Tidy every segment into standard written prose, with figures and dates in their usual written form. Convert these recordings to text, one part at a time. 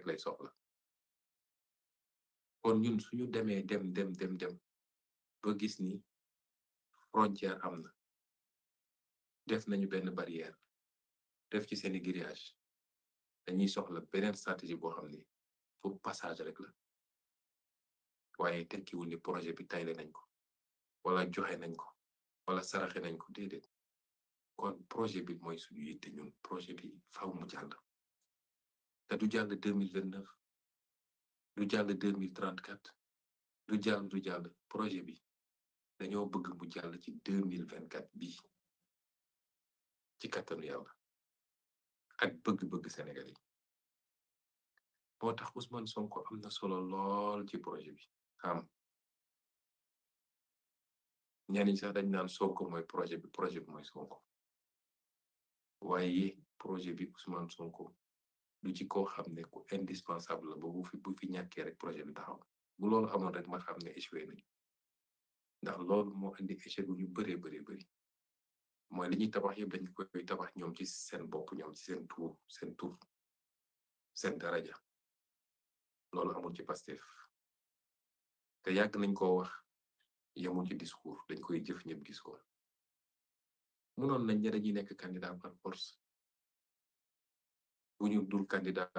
rek lay soxla kon ñun suñu demee dem ba gis ni frontière am na def nañu benn barrière def ci seeni grillage dañuy soxla beneen stratégie boo xam ne pour passage rek la waaye tekkiwul ni projet bi tayle nañ ko wala joxe nañ ko wala saraxe nañ ko déedéet kon projet bi mooy suñu yitte ñun projet bi faw mu jàll te du jàll 2029 du jàll 2034 du jàll projet bi dañoo bëgg mu jàll ci 2024 bi ci kattanu yàlla ak bëgg-bëgg Sénégal yi moo tax Ousmane Sonko am na solo lool ci projet bi am ñenn ñi sax dañ naan Sonko mooy projet bi mooy Sonko waaye projet bi Ousmane Sonko du ci koo xam ne ku indispensable la ba bu fi ñàkkee rek projet bi taxaw bu loolu amoon rek ma xam ne échoué nañ ndax loolu moo indi échec bu ñu bëree bëri mooy li ñuy tabax yëpp dañ koy tabax ñoom ci seen bopp ñoom ci seen tur seen daraja loolu amul ci Pastef te yàgg nañ koo wax yemul ci discours dañ koy jëf ñëpp gis ko mënoon nañ ne dañuy nekk candidat par force bu ñu dul candidat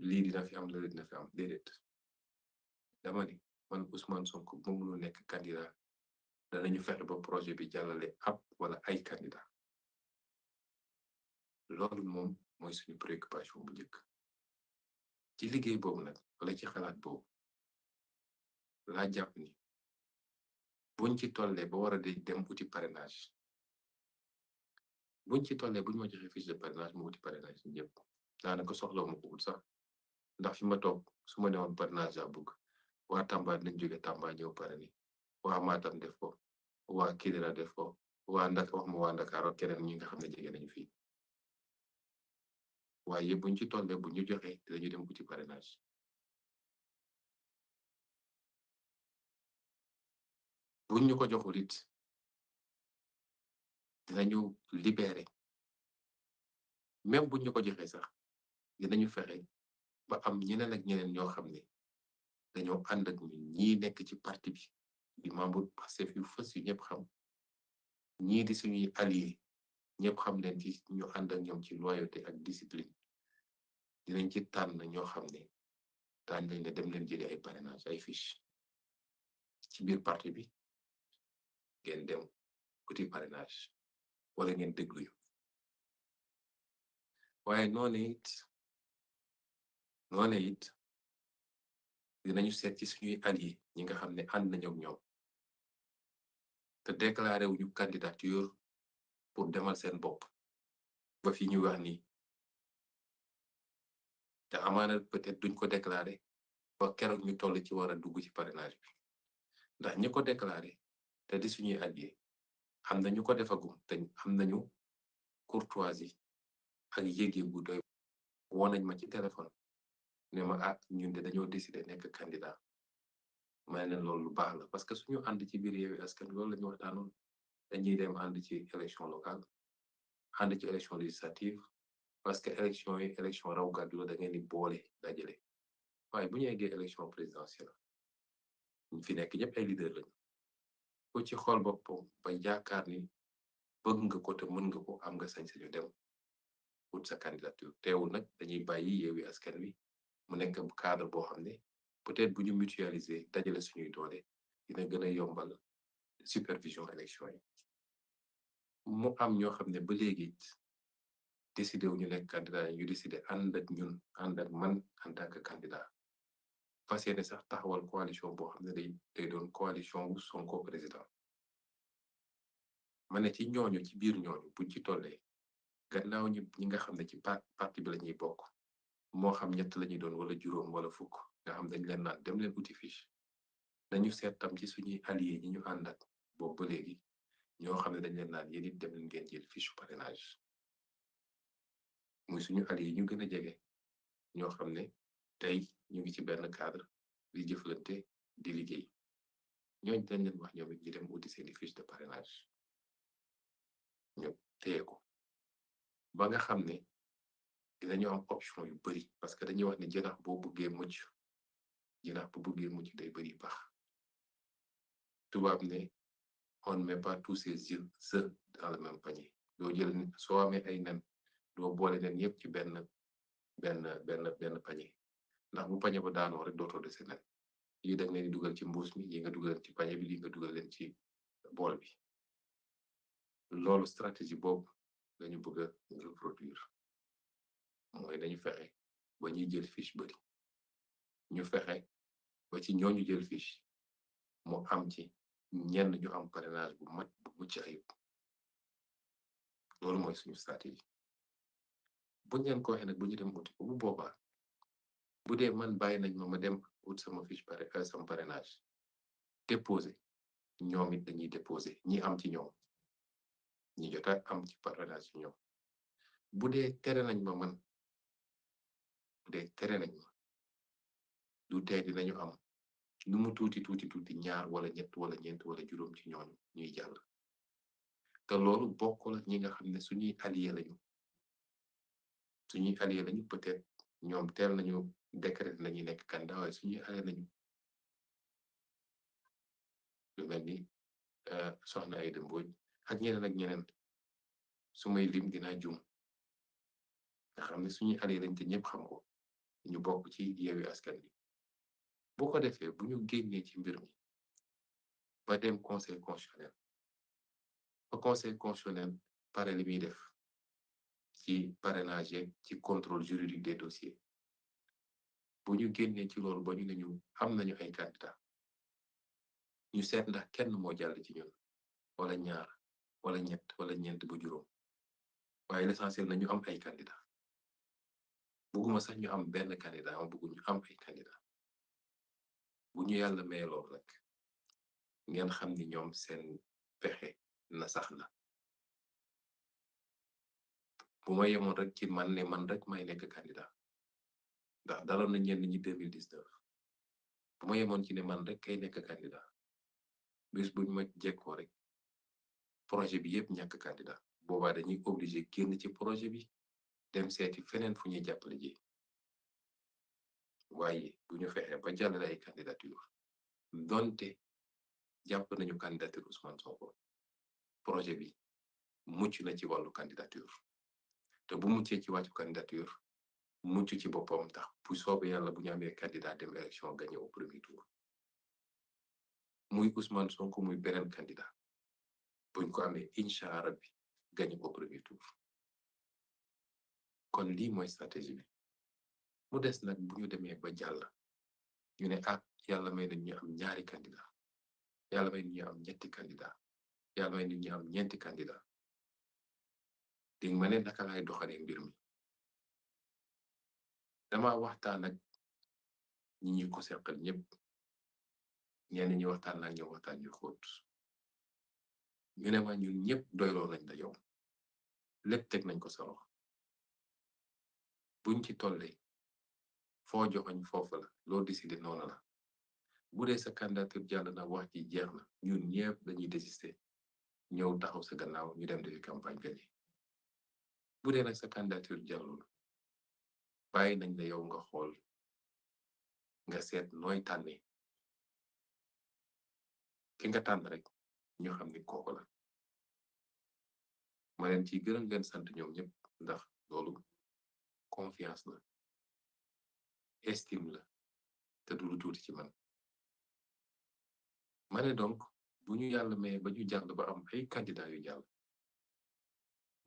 lii dina fi am la dina fi am déedéet dama ni man Ousmane Sonko bu mënul nekk candidat danañu fexe ba projet bi jàllale ab wala ay candidat loolu moom mooy suñu préoccupation bu njëkk ci liggéey boobu nag wala ci xalaat boobu laa jàpp ni buñ ci tollee ba war a dem uti parrainage buñ ci tollee buñ ma joxe fiche de parrainage mu uti parrainage ñëpp daanaka soxla ma ko wut sax ndax fi ma toog su ma newoon parrainage laa bëgg waa Tamba dinañ jóge Tamba ñëw parrainé waa Matam def ko waa Kidira def ko waa Ndakaar ak keneen ñi nga xam ne jege nañu fii waaye buñ ci tollee bu ñu joxe dañu dem uti parrainage buñ ñu ko joxul it dinañu libéré même buñ ñu ko joxee sax dinañu fexe ba am ñeneen ak ñeneen ñoo xam ne dañoo ànd ak ñun ñii nekk ci parti bi di membre Pastef yu fës yu ñëpp xam ñii di suñuy allié ñëpp xam leen ci ñu ànd ak ñoom ci loyauté ak discipline dinañ ci tànn ñoo xam ne daañ lañ ne dem leen jëli ay parrainage ay fiche ci biir parti bi ngeen dem uti parrainage wala ngeen déglu ñu waaye noone it dinañu seet ci suñuy allié ñi nga xam ne ànd nañu ak ñoom te déclaré wuñu candidature pour demal seen bopp ba fi ñu wax nii te amaana peut-être duñ ko déclaré ba keroog ñu toll ci war a dugg ci parrainage bi ndax ñi ko déclaré te di suñuy allié am na ñu ko defagum te am nañu courtoisie ak yéege bu doy woo nañ ma ci téléphone ne ma ñun de dañoo décider nekk candidat may leen loolu lu baax la parce que suñu ànd ci biir Yewwi Askan loolu la ñu waxtaanoon dañuy dem ànd ci élection locale ànd ci élection législative parce que élection yi élection raw gàddu la da ngeen di boole dajale waaye bu ñu eggee élection présidentielle ñu fi nekk ñëpp ay leader lañu ko ci xool boppam ba yaakaar ni bëgg nga ko te mën nga ko am nga sañ-sañu dem wut sa candidature teewul nag dañuy bàyyi Yewwi Askan Wi mu nekk cadre boo xam ne peut-être bu ñu mutualiser dajale suñuy doole dina gën a yombal supervision élection yi mu am ñoo xam ne ba léegi décidé wu ñu nekk candidat yi ñu décidé ànd ak ñun ànd ak man en tant que candidat fas yéene sax taxawal coalition boo xam ne day doon coalition wu Sonko président ma ne ci ñooñu ci biir ñooñu buñ ci tollee gannaaw ñi nga xam ne ci parti bi la ñuy bokk moo xam ñett la ñuy doon wala juróom wala fukk nga xam dañ leen naan dem leen uti fiche dañu seet tam ci suñuy allié ñi ñu ànd ak boobu ba léegi ñoo xam ne dañ leen naan yéen it dem leen ngeen jël fiche parrainage muy suñu allié ñu gën a jege ñoo xam ne tey ñu ngi ci benn cadre di jëflante di liggéey ñooñ dañ leen wax ñoom it ñu dem uti seeni fiche de parrainage ñu téye ko ba nga xam ne dinañu am option yu bari parce que dañuy wax ne jënax boo bëggee mucc jënax bu bëggee mucc day bari pax tubaab ne on ne met pas tous ses œufs dans le même panier doo jël soo amee ay nen doo boole nen yépp ci benn panier ndax bu panier ba daanoo rek dootoo dese nen yi da nga leen di dugal ci mbuus mi yi nga dugal leen ci panier bi li nga dugal leen ci bool bi loolu stratégie boobu lañu bëgg a reproduire mooy dañu fexe ba ñuy jël fiche bari ñu fexe ba ci ñooñu jël fiche mu am ci ñenn ñu am parrainage bu mat bu mucc ayib loolu mooy suñu stratégie buñ leen ko waxee nag bu ñu dem uti ko bu boobaa bu dee man bàyyi nañ ma dem ut sama fiche sama parrainage déposé ñoom it dañuy déposé ñi am ci ñoom ñi jota am ci parrainage ci ñoom bu dee tere nañ ma man bu dee tere nañ ma du tee dinañu am nu mu tuuti ñaar wala ñett wala ñeent wala juróom ci ñooñu ñuy jàll te loolu bokkul ak ñi nga xam ne suñuy allié lañu peut-être ñoom teel nañu décret nañu nekk candidat waaye suñuy allié lañu lu mel ni soxna Aïda Mbodj ak ñeneen su may lim dinaa jum nga xam ne suñuy allié lañ te ñëpp xam ko ñu bokk ci Yewwi Askan Wi boo ko defee bu ñu génnee ci mbir mi ba dem conseil constitutionnel pare li muy def ci parrainage ci contrôle juridique des dossiers bu ñu génnee ci loolu ba ñu ne ñu am nañu ay candidat ñu seet ndax kenn moo jàll ci ñun wala ñaar wala ñett wala ñeent ba juróom waaye l'essentiel na ñu am ay candidat bëgguma sax ñu am benn candidat ma bëggu ñu am ay candidat bu ñu yàlla may loolu rek ngeen xam ni ñoom seen pexe na sax na bu ma yemoon rek ci man ne man rek may nekk candidat ndax daloon na ñenn ñi 2019 bu ma yemoon ci ne man rek kay nekk candidat bis buñ ma jekkoo rek projet bi yépp ñàkk candidat boobaa dañuy obligé génn ci projet bi dem seeti feneen fu ñuy jàppale ji waaye bu ñu fexee ba jàllale ay candidature donte jàpp nañu candidature Ousmane Sonko projet bi mucc na ci wàllu candidature te bu muccee ci wàllu candidature mucc ci boppam tax bu soobee yàlla bu ñu amee candidat dem élection gagné au premier tour muy Ousmane Sonko muy beneen candidat buñ ko amee incha rabbi gagné au premier tour kon lii mooy stratégie bi mu des nag bu ñu demee ba jàll ñu ne yàlla may nañ ñu am ñaari candidat yàlla may nañ ñu am ñetti candidat yàlla may nañ ñu am ñeenti candidat di ma ne naka laay doxalee mbir mi dama waxtaan ak ñi ñu ko seqal ñëpp ñenn ñi waxtaan ak ñoom waxtaan yu xóot ñu ne ma ñun ñëpp doyloo nañ la yow lépp teg nañ ko sa loxo buñ ci tollee foo joxoñ foofu la loo décidé noonu la bu dee sa candidature jàll na wax ji jeex na ñun ñëpp dañuy désister ñëw taxaw sa gannaaw ñu dem defi campagne gagné bu dee nag sa candidature jàllul bàyyi nañ la yow nga xool nga seet nooy tànnee ki nga tànn rek ñu xam ni kooku la ma leen ci gërëm leen sant ñoom ñëpp ndax loolu confiance la estime la te du lu tuuti ci man ma ne donc bu ñu yàlla may ba ñu jàll ba am ay candidat yu jàll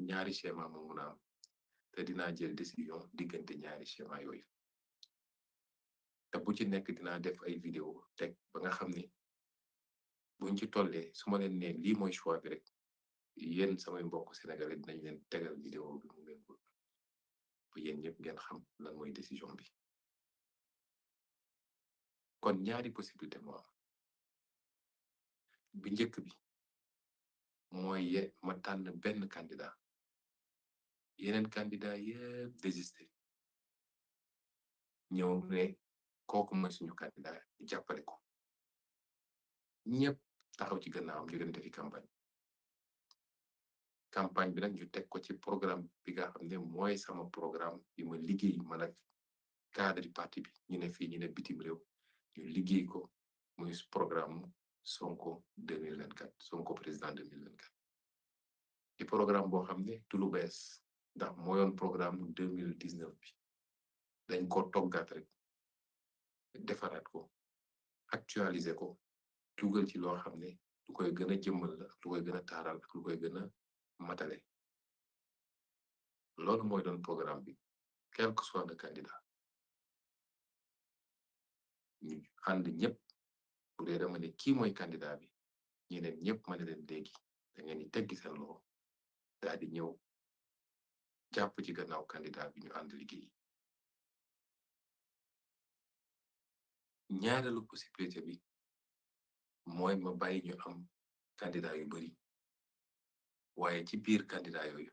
ñaari schéma moo mun a am te dinaa jël décision diggante ñaari schéma yooyu te bu ci nekk dinaa def ay vidéo teg ba nga xam ni buñ ci tollee su ma leen ne lii mooy choix bi rek yéen samay mbokk sénégalais dinañ leen tegal vidéo bi mu ngeen ko ba yéen ñëpp ngeen xam lan mooy décision bi kon ñaari possibilité moo am bi njëkk bi mooy ma tànn benn candidat yeneen candidat yépp désisté ñëw ne kooku mooy suñu candidat jàppale ko ñëpp taxaw ci gannaawam ñu dem defi campagne campagne bi nag ñu teg ko ci programme bi nga xam ne mooy sama programme bi ma liggéey man ak cadre parti bi ñu ne fii ñu ne bitim réew ñu liggéey ko muy programme sonko 2024 sonko président 2024 di programme boo xam ne du lu bees ndax mooyoon programme 2019 bi dañ ko toggaat rek defaraat ko actualiser ko dugal ci loo xam ne lu koy gën a jëmmal la lu koy gën a taaral ak lu koy gën a matale loolu mooy doon programme bi quel que soit le candidat ñu ànd ñëpp bu dee dama ne kii mooy candidat bi ñeneen ñëpp ma ne leen léegi da ngeen di teggi seen loxo daal di ñëw jàpp ci gannaaw candidat bi ñu ànd liggéey ñaareelu possibilité bi mooy ma bàyyi ñu am candidat yu bari waaye ci biir candidat yooyu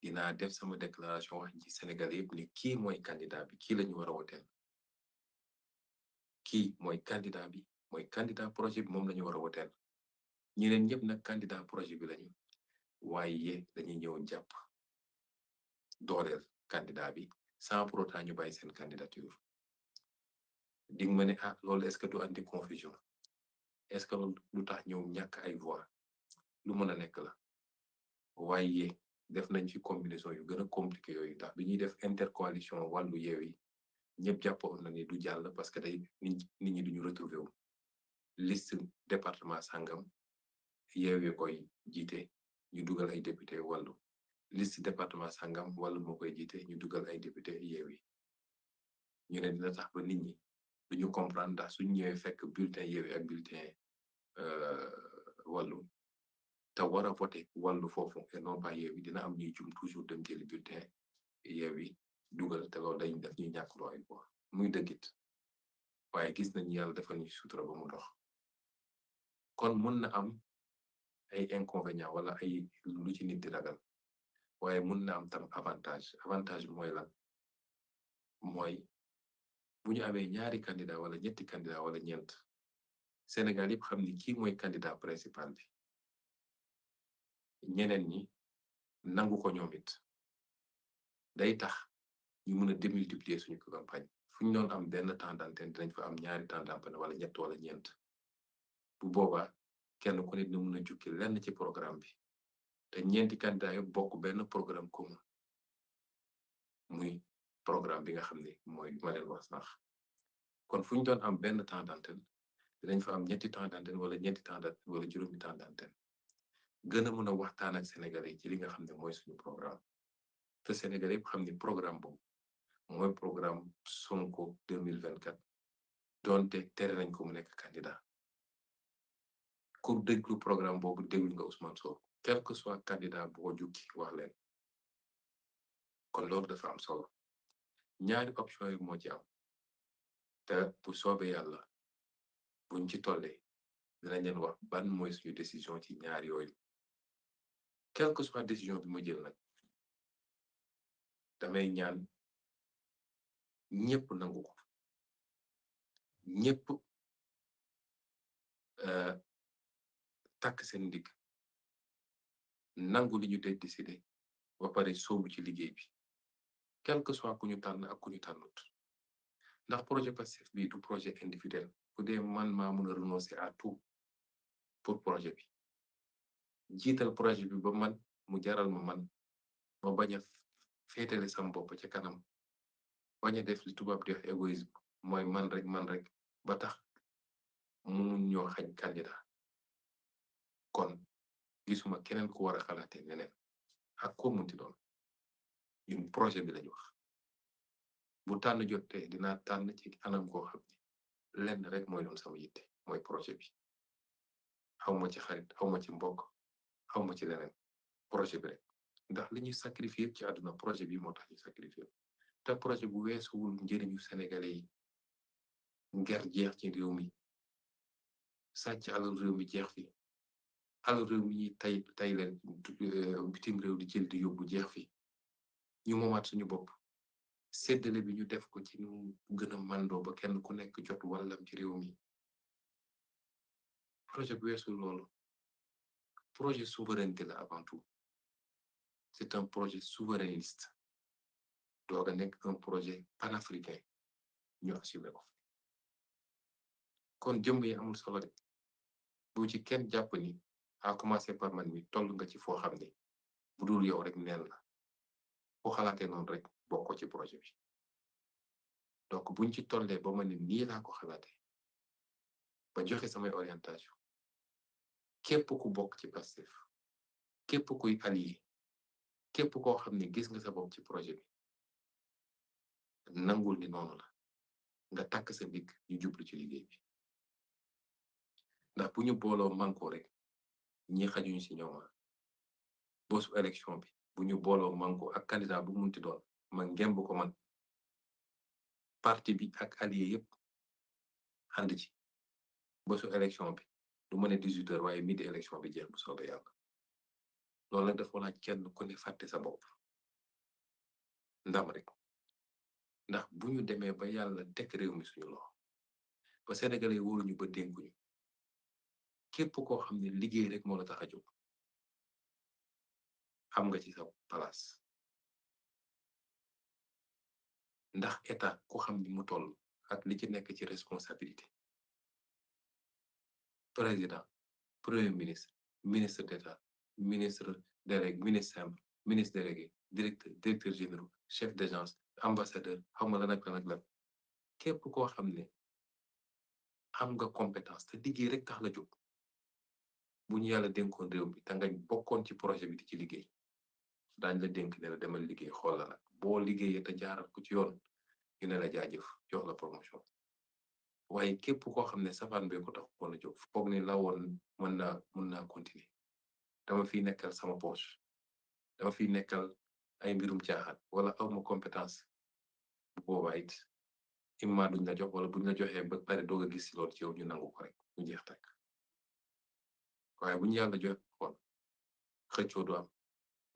dinaa def sama déclaration wax ci Sénégal yëpp ni kii mooy candidat bi kii lañu war a woteel kii mooy candidat bi mooy candidat projet bi moom lañu war a woteel ñeneen ñëpp nag candidat projet bi lañu waaye dañuy ñëw jàpp dooleel candidat bi sans pour autant ñu bàyyi seen candidature di nga ma ne ah loolu est-ce que du andi confusion est-ce que loolu lu tax ñëw ñàkk ay voix lu mën a nekk la waaye def nañ ci combinaison yu gën a compliqué yooyu ndax bi ñuy def intercoalition wàllu Yewwi ñëpp jàppoon na ni du jàll parce que day nit ñi duñu retrouvé wu liste département sangam Yewwi koy jiite ñu dugal ay député wàllu liste département sangam wàllu moo koy jiite ñu dugal ay député Yewwi ñu ne dina tax ba nit ñi duñu comprendre ndax suñu ñëwee fekk bulletin Yewwi ak bulletin wàllu te war a voté wàllu foofu et non pas Yewwi dina am ñuy jum toujours dem jëli bulletin Yewwi dugal te loolu dañ def ñuy ñàkk loo ay voix muy dëggit waaye gis nañu yàlla defal ñu sutura ba mu dox kon mun na am ay inconvénients wala ay lu ci nit di ragal waaye mun na am tam avantage bi mooy lan mooy bu ñu amee ñaari candidat wala ñetti candidat wala ñeent Sénégal yëpp xam ni kii mooy candidat principal bi ñeneen ñi nangu ko ñoom it day tax ñu mën a démultiplier suñu campagne fu ñu doon am benn temps d'antenne dinañ fa am ñaari temps d'antenne wala ñett wala ñeent bu boobaa kenn ku ne dina mën a jukki lenn ci programme bi te ñeenti candidat yëpp bokk benn programme commun muy programme bi nga xam ne mooy ma leen wax sax kon fu ñu doon am benn temps d'antenne dinañ fa am ñetti temps d'antenne wala ñeenti temps d'antenne wala juróomi temps d'antenne gën a mën a waxtaan ak Sénégalais yi ci li nga xam ne mooy suñu programme te Sénégalais yëpp xam ni programme boobu mooy programme Sonko 2024 doonte tere nañ ko mu nekk candidat ku déglu programme boobu déglu nga Ousmane Sonko quel que soit candidat boo jukki wax leen kon loolu dafa am solo ñaari option yi moo ci am te bu soobee yàlla buñ ci tollee dinañ leen wax ban mooy suñu décision ci ñaar yooyu quel que soit décision bi ma jël nag damay ñaan ñëpp nangu ko ñëpp takk seen ndigg nangu li ñu dee décidé ba pare soobu ci liggéey bi quel que soit ku ñu tànn ak ku ñu tànnut ndax projet Pastef bi du projet individuel bu dee man maa mën a renoncer à tout pour projet bi jiital projet bi ba man mu jaral man ma bañ a féetale sam bopp ca kanam bañ a def li tubaab di wax égoïsme mooy man rek ba tax mu ñoo xañ candidat kon gisuma keneen ku war a xalaatee neneen ak ko munti doon ñun projet bi lañu wax bu tànn jotee dinaa tànn ci anam koo xam ne lenn rek mooy doon sama yitte mooy projet bi xawma ci xarit xawma ci mbokk xawma ci leneen projet bi rek ndax li ñuy sacrifier ci àdduna projet bi moo tax ñu sacrifier te projet bu weesuwul njëriñu sénégalais yi nger jeex ci réew mi sàcc alal réew mi jeex fi alal réew mi ñuy tay leen bitim réew di jël di yóbbu jeex fi ñu moomaat suñu bopp séddale bi ñu def ko ci nu gën a mandoo ba kenn ku nekk jot wàllam ci réew mi projet bu weesul loolu projet souveraineté la avant tout c'est un projet souverainiste dooga nekk un projet panafricain ñu assumé ko kon jëmm yi amul solo de bu ci kenn jàpp ni à commencer par man mi toll nga ci foo xam ne bu dul yow rek neen la boo xalaatee noonu rek bokkoo ci projet bi donc buñ ci tollee ba ma ne nii laa ko xalaatee ba joxe samay orientation képp ku bokk ci Pastef képp kuy allié képp koo xam ne gis nga sa bopp ci projet bi nangul ni noonu la nga takk sa ndigg ñu jublu ci liggéey bi ndax bu ñu booloo mànkoo rek ñi xajuñu ci ñooma bosu élection bi bu ñu booloo mànkoo ak candidat bu munti doon ma ngemb ko man parti bi ak allié yépp ànd ci bosu élection bi du ma ne 18h waaye midi élection bi jeex bu soobee yàlla loolu nag dafa laaj kenn ku ne fàtte sa bopp ndam rek ndax bu ñu demee ba yàlla teg réew mi suñu loxo ba sénégalais wóoluñu ba dénkuñu képp koo xam ne liggéey rek moo la tax a jóg xam nga ci sa place ndax état ku xam ni mu toll ak li ci nekk ci responsabilité président premier ministre ministre d'état ministre délégué ministre simple ministre délégué directeur général chef d'agence ambassadeur xam nga lan ak lan ak lan képp koo xam ne am nga compétence te liggéey rek tax la jóg bu ñu yàlla dénkoon réew mi te nga bokkoon ci projet bi di ci liggéey daañ la dénk ne la demal liggéey xool la nag boo liggéeyee te jaaral ko ci yoon ñu ne la jaajëf jox la promotion waaye képp koo xam ne safaan bee ko taxoon a jóg foog ni la woon mën naa continuer dama fiy nekkal sama poche dama fiy nekkal ay mbirum caaxaan wala awma compétence bu boobaa it imma duñ la jox wala buñ la joxee ba pare doog a gis si loolu ci yow ñu nangu ko rek ñu jeex takk waaye bu ñu yàlla joxe xool xëccoo du am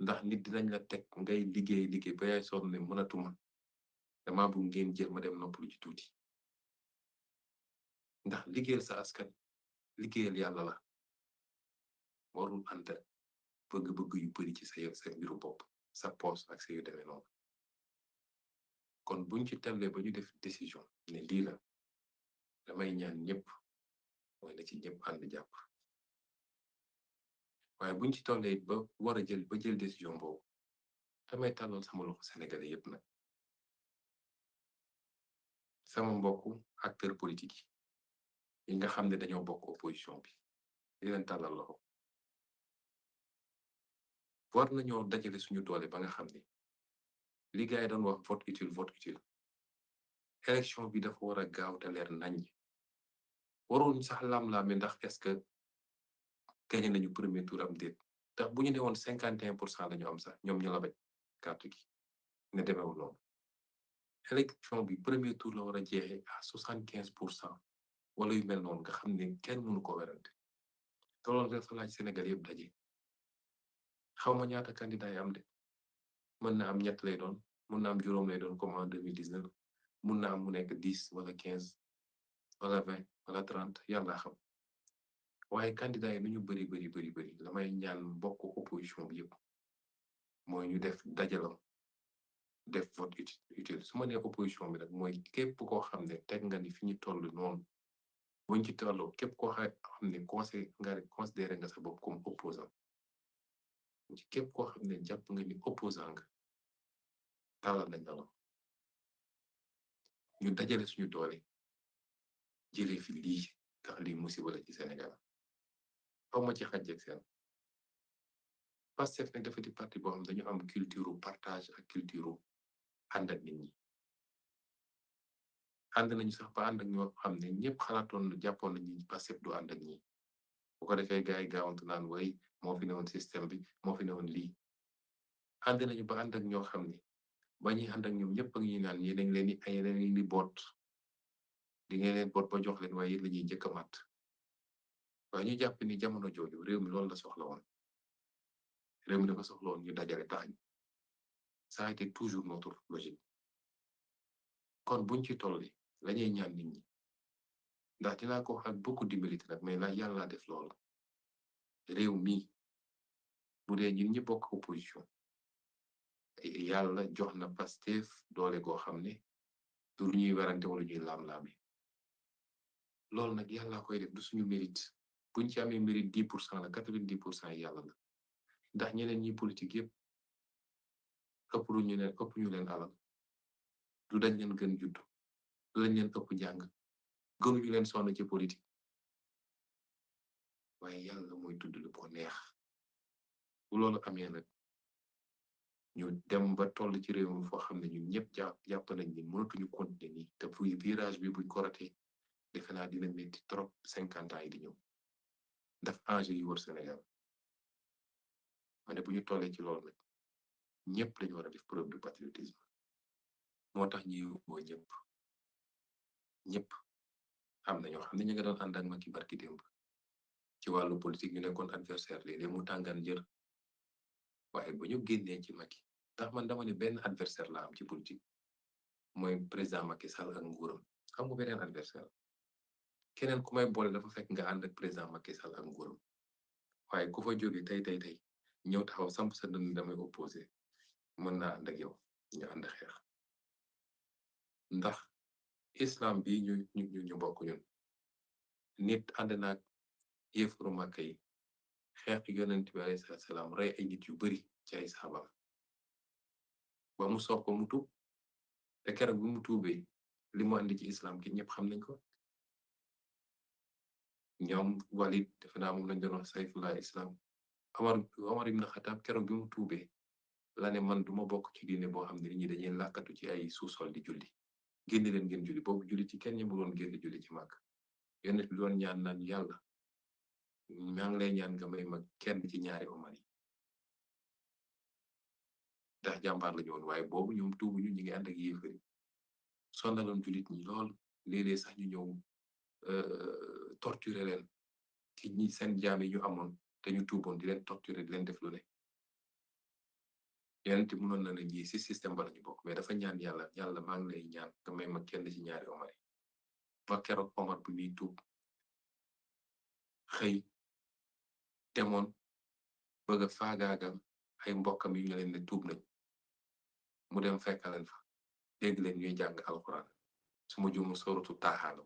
ndax nit dinañ la teg ngay liggéey ba yaay sonn ne mënatuma dama bu ngeen jël ma dem noppalu ci tuuti ndax liggéeyal sa askan liggéeyal yàlla la warul ànd ak bëgg-bëgg yu bari ci sa mbiru bopp sa poos ak sa yu demee noonu kon buñ ci tellee ba ñu def décision ne lii la damay ñaan ñëpp mooy na ci ñëpp ànd jàpp waaye buñ ci tollee ba war a jël décision boobu damay tàllal sama loxo sénégalais yépp nag sama mbokku acteur politique yi nga xam ne dañoo bokk opposition bi di leen tàllal loxo war nañoo dajale suñu doole ba nga xam ne li gars yi doon wax vote utile élection bi dafa war a gaaw te leer nañ waroon sax lam-laame ndax est-ce que gagné nañu premier tour am déet ndax bu ñu ne woon 51% lañu am sax ñoom ñu la bañ carte gi ne demeewul noonu élection bi premier tour la war a jeexee à 75% wala yu mel noonu nga xam ne kenn mënu ko werante te loolu dafa laaj Sénégal yëpp daje xawma ñaata candidat yi am de mën na am ñett lay doon mën na am juróom lay doon comme en 2019 mën na am mu nekk 10 wala 15 wala 20 wala 30 yàlla xam waaye candidat yi nu ñu bari la may ñaan mbokk opposition bi yëpp mooy ñu def dajaloo def vote utile su ma nee opposition bi nag mooy képp koo xam ne teg nga ni fi ñu toll noonu buñ ci tolloo képp koo xam ne considéré nga sa bopp comme opposant ci képp koo xam ne jàpp nga ni opposant nga tàllal nañ la ñu dajale suñu doole jëlee fi lii tax lii musiba la ci Sénégal xaw ma ci xaj ak seen Pastef nag dafa di parti boo xam dañu am culture partage ak culture ànd ak nit ñi ànd nañu sax ba ànd ak ñoo xam ne ñëpp xalaatoon jàppoon nañu Pastef du ànd ak ñi bu ko defee gars yi gaawantu naan way moo fi newoon système bi moo fi newoon lii ànd nañu ba ànd ak ñoo xam ne ba ñuy ànd ak ñoom ñëpp ak ñuy naan yéen a ngi leen di ay yéen a ngi di boot di ngeen leen boot ba jox leen waaye yéen la ñuy njëkk a mat waaye ñu jàpp ni jamono jooju réew mi loolu la soxla woon réew mi dafa soxla woon ñu dajale tax ça a été toujours notre logique kon buñ ci tolli lañuy ñaan nit ñi ndax dinaa ko wax ak beaucoup d'humilité nag mais la yàlla def loolu réew mi bu dee ñun ñi bokk opposition yàlla jox na Pastef doole goo xam ne du lu ñuy werante wala ñuy laam-laame loolu nag yàlla koy def du suñu mérite buñ ci amee mérite 10% la 90% yàlla la ndax ñeneen ñi politique yépp ëpp ñu leen alal du dañ leen gën judd du dañ leen ëpp jàng gënuñu leen sonn ci politique waaye yàlla mooy tudd lu ko neex bu loolu amee nag ñu dem ba toll ci réew mi foo xam ne ñun ñëpp jàpp nañ ni mënatuñu continuer nii te fuy virage bi buñ ko ratee defe naa dina metti trop 50 ans yi di ñëw ndax enjeu yi wër Sénégal ma ne bu ñu tollee ci loolu nag ñëpp dañu war a def preuve de patriotisme moo tax ñuy woo ñëpp am na ñoo xam ne ñu nga doon ànd ak Macky barki démb ci wàllu politique ñu nekkoon adversaire léeg-léeg mu tàngaan jër waaye bu ñu génnee ci Macky ndax man dama ne benn adversaire la am ci politique mooy président Macky Sall ak nguuram xam nga beneen adversaire keneen ku may boole dafa fekk nga ànd ak président Macky Sall ak nguuram waaye ku fa jóge tey ñëw taxaw samp sa dënn damay opposé mën naa ànd ak yow ñu ànd xeex ndax islam bi ñu bokk ñun nit ànd naag yéefaru Màkka yi xeex yonent bi alayhi salaam rey ay nit yu bari ci ay saxabaam ba mu soog ko mu tuub te keroog bi mu tuubee li mu andi ci islam ki ñëpp xam nañ ko ñoom Walid defe naa moom lañ doon wax sayfullah islam Omar ibn Khattab keroog bi mu tuubee la ne man duma bokk ci diine boo xam ne nit ñi dañuy làkkatu ci ay sous-sol di julli génn leen ngeen julli boobu julli ci kenn ñëmu doon génn julli ci màgg yonent bi doon ñaan naan yàlla maa ngi lay ñaan nga may mag kenn ci ñaari Omar yi ndax jàmbaar lañu woon waaye boobu ñoom tuubuñu ñu ngi ànd ak yéefari sonaloon jullit ñi lool léeg-léeg sax ñu ñëw torturer leen ci ñi seen jaam yi ñu amoon te ñu tuuboon di leen torturer di leen def lu ne yonent mënoon na ne ñii si système ba lañu bokk mais dafa ñaan yàlla maa ngi lay ñaan nga may mag kenn ci ñaari Omar yi ba keroog Omar bu muy tuub xëy demoon bëgg a faagaagal ay mbokkam yu ñu leen ne tuub nañ mu dem fekkaleen fa dégg leen ñuy jàng alxuraan su ma juumu soratu taaxaala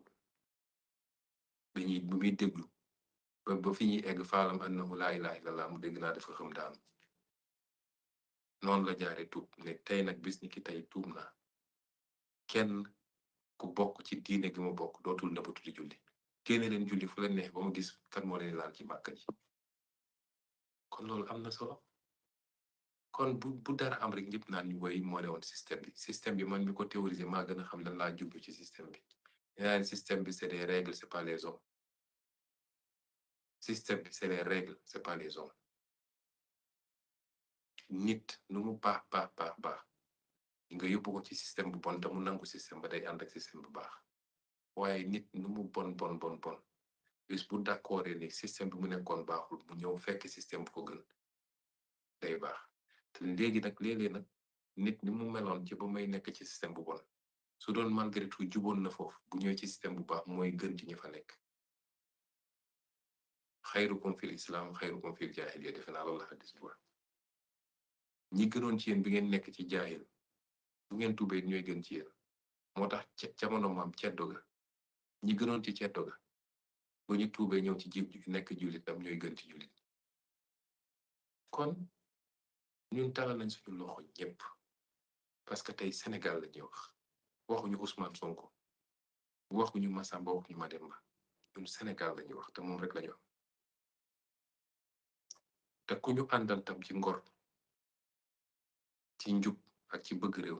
bu muy déglu ba fi ñuy egg faalam annahu laa ilaaha illallah mu dégg naa dafa xam daanu noonu la jaare tuub ne tey nag bis ni ki tey tuub naa kenn ku bokk ci diine gi ma bokk dootul nëbbatu di julli génne leen julli fu leen neex ba ma gis kan moo leen laal ci màkka ji kon loolu am na solo kon bu dara am rek ñëpp naan ñu woy moo ne woon système bi man mi ko théoriser maa gën a xam lan laa jublu ci système bi yeneen système bi c'est des règles c'est pas les hommes système bi c'est les règles c'est pas les hommes nit nu mu baax nga yóbbu ko ci système bu bon te mu nangu système ba day ànd ak système bu baax waaye nit nu mu bon bis bu d'accord ni système bi mu nekkoon baaxul mu ñëw fekk système bu ko gën day baax te léegi nag léeg-léeg nag nit ni mu meloon ci ba may nekk ci système bu bon su doon malgré tout juboon na foofu bu ñëwee ci système bu baax mooy gën ci ñi fa nekk xayrukum fil islam xayrukum fil jaahiliya defe naa loolu la xadis bi wax ñi gënoon ci yéen bi ngeen nekk ci jaahil bu ngeen tuubee ñooy gën ci yéen moo tax jamono maam ceddo ga ñi gënoon ci ceddo ga bu ñu tuubee ñëw ci nekk jullit tam ñooy gën ci jullit kon ñun talal nañ suñu loxo ñëpp parce que tey Sénégal la ñuy wax waxuñu Ousmane Sonko waxuñu Massamba waxuñu Mademba ñun Sénégal la ñuy wax te moom rek lañu am te ku ñu àndal tam ci ngor ci njub ak ci bëgg réew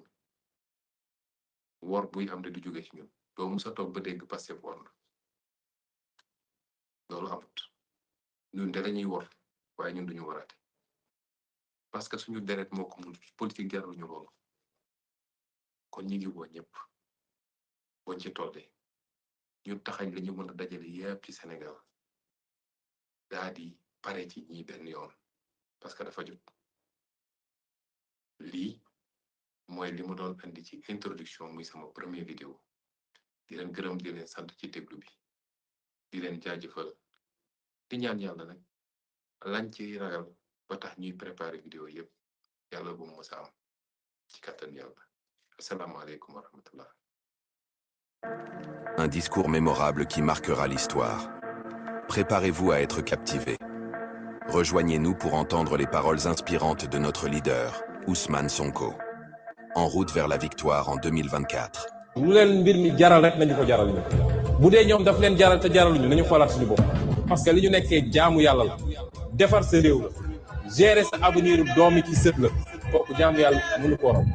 wor buy am de du jóge ci ñun doo musa toog ba dégg Pastef wor na loolu amut ñun de lañuy wor waaye ñun duñu waraate parce que suñu deret moo ko mun politique jaruñu loolu kon ñi ngi woo ñëpp boñ ci tollee ñu taxañ la ñu mën a dajale yépp ci Sénégal daa di pare ci ñi benn yoon parce que dafa jot lii mooy li mu doon andi ci introduction muy sama premier vidéo di leen gërëm di leen sant ci déglu bi di leen jaajëfal di ñaan yàlla nag lañ ci ragal ba tax ñuy préparer vidéo yépp yàlla bu mu mësa am ci kattan yàlla. Asalaamaaleykum wa rahmatullah. Un discours mémorable qui marquera l'histoire. Préparez-vous à être captivé. Rejoignez-nous pour entendre les paroles inspirantes de notre leader, Ousmane Sonko. En route vers la victoire en 2024. lu leen mbir mi jaral rek nañu ko jaral ñu bu dee ñoom daf leen jaral te jaraluñu nañu xoolaat suñu bopp parce que li ñu nekkee jaamu yàlla la defar sa réew la gérer sa avenir doomi ci sët la kooku jaamu yàlla mënu ko raw